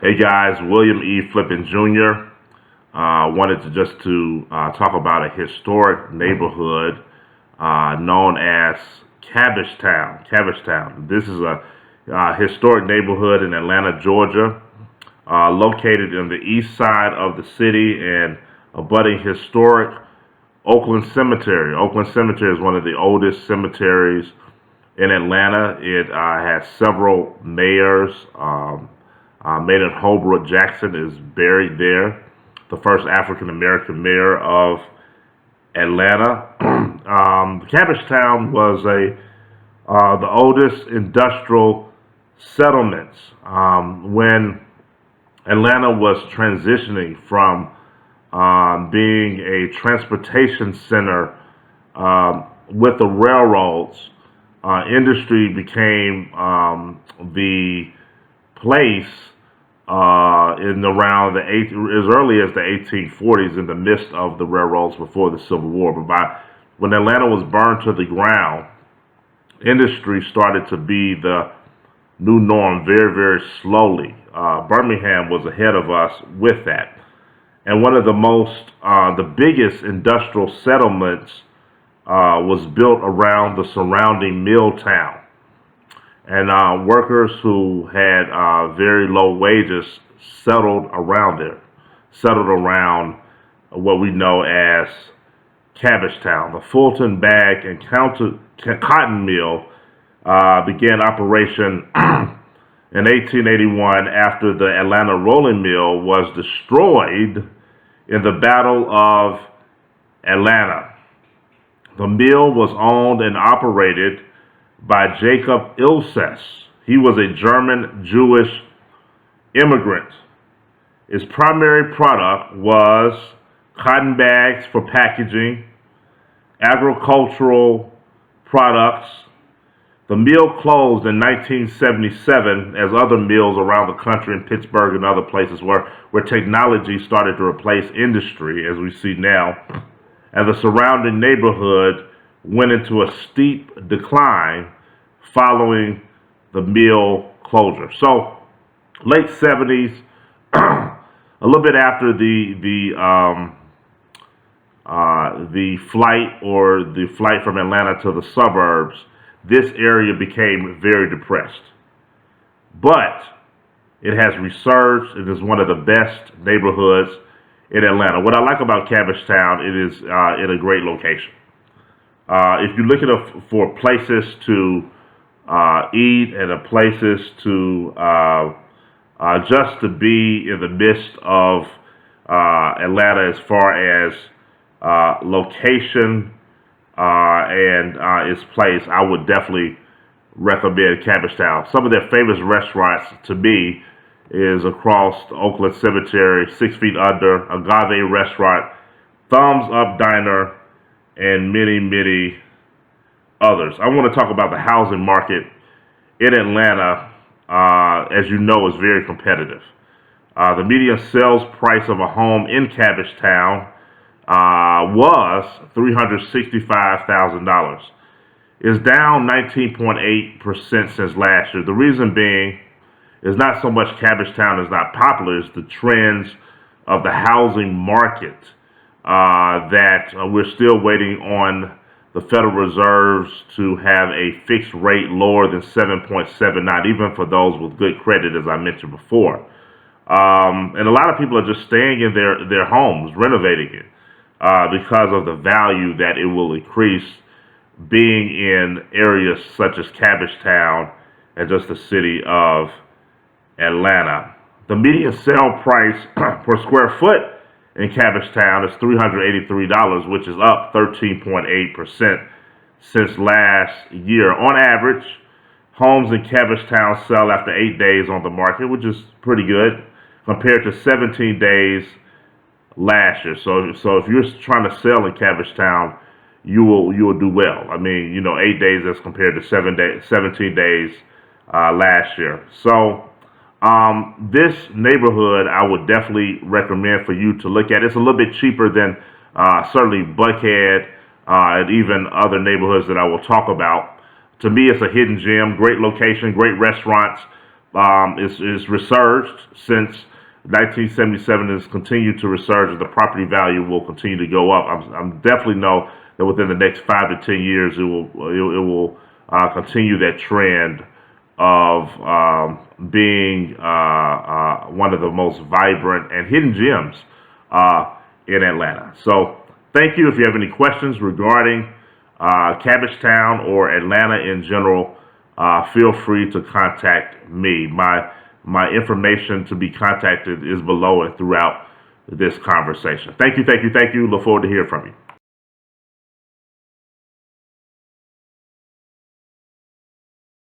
Hey guys, William E. Flippin Jr. Wanted to talk about a historic neighborhood known as Cabbagetown. Cabbagetown. This is a historic neighborhood in Atlanta, Georgia, located in the east side of the city and abutting historic Oakland Cemetery. Oakland Cemetery is one of the oldest cemeteries in Atlanta. It has several mayors. Maynard Holbrook Jackson is buried there, the first African American mayor of Atlanta. Cabbagetown was the oldest industrial settlements when Atlanta was transitioning from being a transportation center with the railroads. Industry became the place in around as early as the 1840s, in the midst of the railroads before the Civil War. But when Atlanta was burned to the ground, industry started to be the new norm very, very slowly. Birmingham was ahead of us with that. And one of the biggest industrial settlements was built around the surrounding mill town. And workers who had very low wages settled around what we know as Cabbagetown. The Fulton Bag and Cotton Mill began operation in 1881 after the Atlanta Rolling Mill was destroyed in the Battle of Atlanta. The mill was owned and operated by Jacob Ilses. He was a German Jewish immigrant. His primary product was cotton bags for packaging, agricultural products. The mill closed in 1977, as other mills around the country in Pittsburgh and other places where technology started to replace industry, as we see now, and the surrounding neighborhood went into a steep decline following the mill closure. So, late 70s, a little bit after the flight from Atlanta to the suburbs, this area became very depressed. But it has resurged. It is one of the best neighborhoods in Atlanta. What I like about Cabbagetown, it is in a great location. If you're looking for places to eat and places to just to be in the midst of Atlanta as far as location and its place, I would definitely recommend Cabbagetown. Some of their famous restaurants to me is across the Oakland Cemetery, 6 Feet Under, Agave Restaurant, Thumbs Up Diner, and many, many others. I want to talk about the housing market in Atlanta. As you know, is very competitive. The median sales price of a home in Cabbagetown was $365,000. It's down 19.8% since last year. The reason being is not so much Cabbagetown is not popular, it's the trends of the housing market that we're still waiting on the Federal Reserves to have a fixed rate lower than 7.79, even for those with good credit, as I mentioned before. And a lot of people are just staying in their homes, renovating it, because of the value that it will increase being in areas such as Cabbagetown and just the city of Atlanta. The median sale price per square foot in Cabbagetown is $383, which is up 13.8% since last year. On average, homes in Cabbagetown sell after 8 days on the market, which is pretty good, compared to 17 days last year. So if you're trying to sell in Cabbagetown, you will do well. I mean, 8 days as compared to 17 days last year. So this neighborhood I would definitely recommend for you to look at. It's a little bit cheaper than certainly Buckhead and even other neighborhoods that I will talk about. To me, it's a hidden gem, great location, great restaurants, is resurged since 1977, has continued to resurge. The property value will continue to go up. I'm definitely know that within the next 5 to 10 years, it will continue that trend of being one of the most vibrant and hidden gems in Atlanta. So thank you. If you have any questions regarding Cabbagetown or Atlanta in general, feel free to contact me. My information to be contacted is below and throughout this conversation. Thank you, thank you, thank you. Look forward to hearing from you.